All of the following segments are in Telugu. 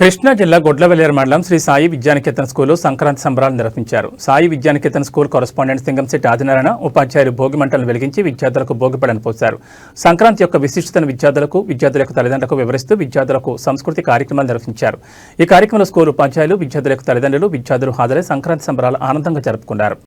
కృష్ణా జిల్లా గొడ్లవెల్లేరు మండలం శ్రీ సాయి విద్యానికేతన్ స్కూల్లో సంక్రాంతి సంబరాలు నిర్వహించారు. సాయి విద్యానికేతన్ స్కూల్ కరస్పాండెంట్ సింగంశెట్టి ఆదినారాయణ ఉపాధ్యాయులు భోగి మంటలను వెలిగించి విద్యార్థులకు భోగిపడను పోశారు. సంక్రాంతి యొక్క విశిష్టతను విద్యార్థుల యొక్క తల్లిదండ్రులకు వివరిస్తూ విద్యార్థులకు సంస్కృతి కార్యక్రమాలు నిర్వహించారు. ఈ కార్యక్రమంలో స్కూల్ ఉపాధ్యాయులు, విద్యార్థుల యొక్క తల్లిదండ్రులు, విద్యార్థులు హాజరై సంక్రాంతి సంబరాలు ఆనందంగా జరుపుకున్నారు.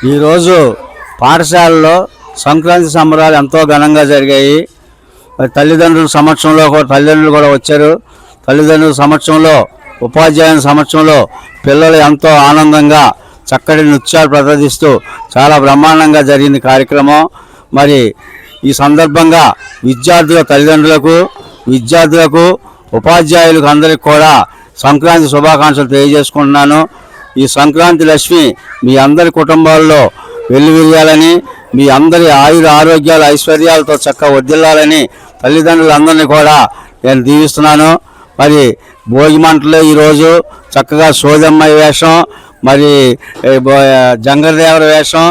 ఈరోజు పాఠశాలలో సంక్రాంతి సంబరాలు ఎంతో ఘనంగా జరిగాయి. తల్లిదండ్రుల సమక్షంలో తల్లిదండ్రులు కూడా వచ్చారు. తల్లిదండ్రుల సమక్షంలో, ఉపాధ్యాయుల సమక్షంలో పిల్లలు ఎంతో ఆనందంగా చక్కటి నృత్యాలు ప్రదర్శిస్తూ చాలా బ్రహ్మాండంగా జరిగింది కార్యక్రమం. మరి ఈ సందర్భంగా విద్యార్థుల తల్లిదండ్రులకు ఉపాధ్యాయులకు అందరికి కూడా సంక్రాంతి శుభాకాంక్షలు తెలియజేసుకుంటున్నాను. ఈ సంక్రాంతి లక్ష్మి మీ అందరి కుటుంబాల్లో వెల్లివిరియాలని, మీ అందరి ఆయుర ఆరోగ్యాలు ఐశ్వర్యాలతో చక్కగా వర్ధిల్లాలని తల్లిదండ్రులందరినీ కూడా నేను దీవిస్తున్నాను. మరి భోగి మంటలు ఈరోజు చక్కగా సోదమ్మాయి వేషం, మరి జంగరదేవర వేషం,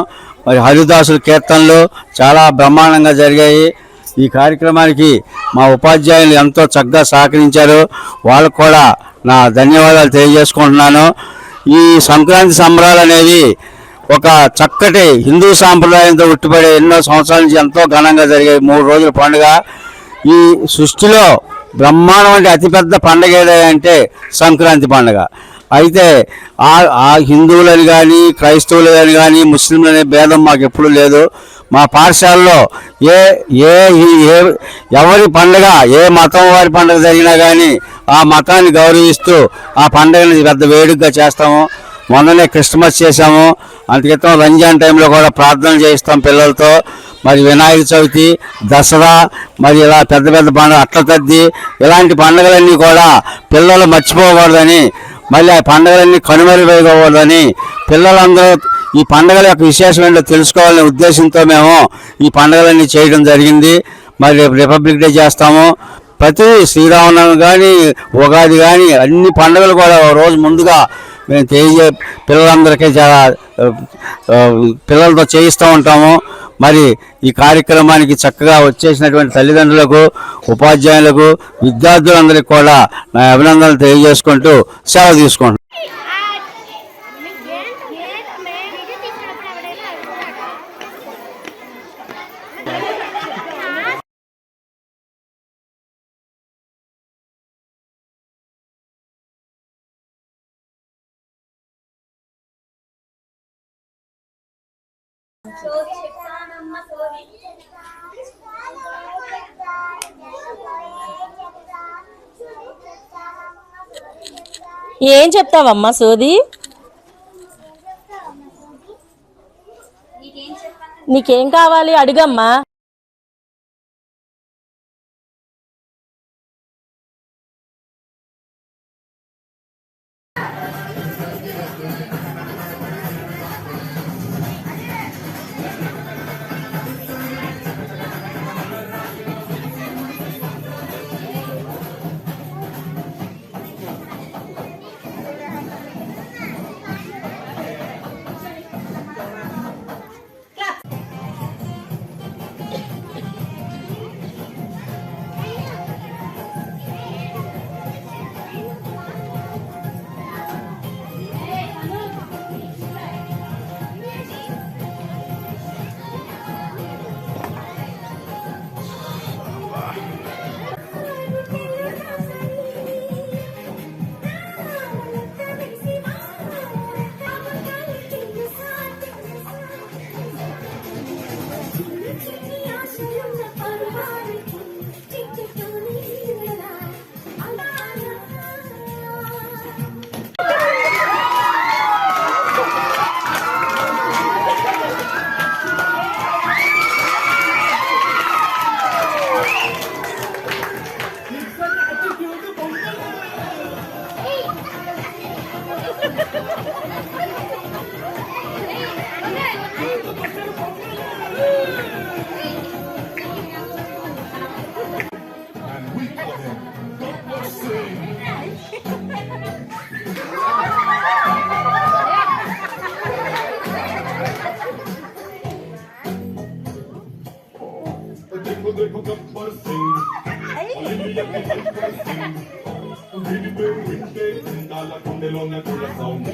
మరి హరిదాసుల కీర్తనలు చాలా బ్రహ్మాండంగా జరిగాయి. ఈ కార్యక్రమానికి మా ఉపాధ్యాయులు ఎంతో చక్కగా సహకరించారు. వాళ్ళకు కూడా నా ధన్యవాదాలు తెలియజేసుకుంటున్నాను. ఈ సంక్రాంతి సంబరాలు అనేవి ఒక చక్కటి హిందూ సాంప్రదాయంతో ఉట్టిపడే ఎన్నో సంవత్సరాల నుంచి ఎంతో ఘనంగా జరిగాయి. 3 రోజుల పండుగ. ఈ సృష్టిలో బ్రహ్మాండం అతిపెద్ద పండుగ ఏదంటే సంక్రాంతి పండుగ. అయితే ఆ హిందువులని కానీ, క్రైస్తవులని కానీ, ముస్లింలనే భేదం మాకు ఎప్పుడూ లేదు. మా పాఠశాలలో ఎవరి పండుగ, ఏ మతం వారి పండుగ జరిగినా కానీ ఆ మతాన్ని గౌరవిస్తూ ఆ పండుగని పెద్ద వేడుకగా చేస్తాము. మొన్ననే క్రిస్మస్ చేసాము. అందుకే రంజాన్ టైంలో కూడా ప్రార్థనలు చేయిస్తాం పిల్లలతో. మరి వినాయక చవితి, దసరా, మరి ఇలా పెద్ద పెద్ద పండుగ, అట్ల తద్ది, ఇలాంటి పండుగలన్నీ కూడా పిల్లలు మర్చిపోకూడదని, మళ్ళీ ఆ పండుగలన్నీ కనుమరుగైపోకూడదని పిల్లలందరూ ఈ పండుగల యొక్క విశేషం ఏంటో తెలుసుకోవాలనే ఉద్దేశంతో మేము ఈ పండుగలన్నీ చేయడం జరిగింది. మరి రిపబ్లిక్ డే చేస్తాము. ప్రతి శ్రీరామనవమి కానీ, ఉగాది కానీ అన్ని పండుగలు కూడా రోజు ముందుగా మేము పిల్లలందరికీ చాలా పిల్లలతో చేయిస్తూ ఉంటాము. మరి ఈ కార్యక్రమానికి చక్కగా వచ్చేసినటువంటి తల్లిదండ్రులకు, ఉపాధ్యాయులకు, విద్యార్థులందరికీ కూడా నా అభినందనలు తెలియజేసుకుంటూ సెలవు తీసుకుంటున్నాను. ఏం చెప్తావమ్మా సోది? నీకేం కావాలి అడుగమ్మా. देखो देखो गब्बर सिंह ओलिविया के गब्बर सिंह विंटे विंटे जिंदाला कुंडलों ने तुला साउंड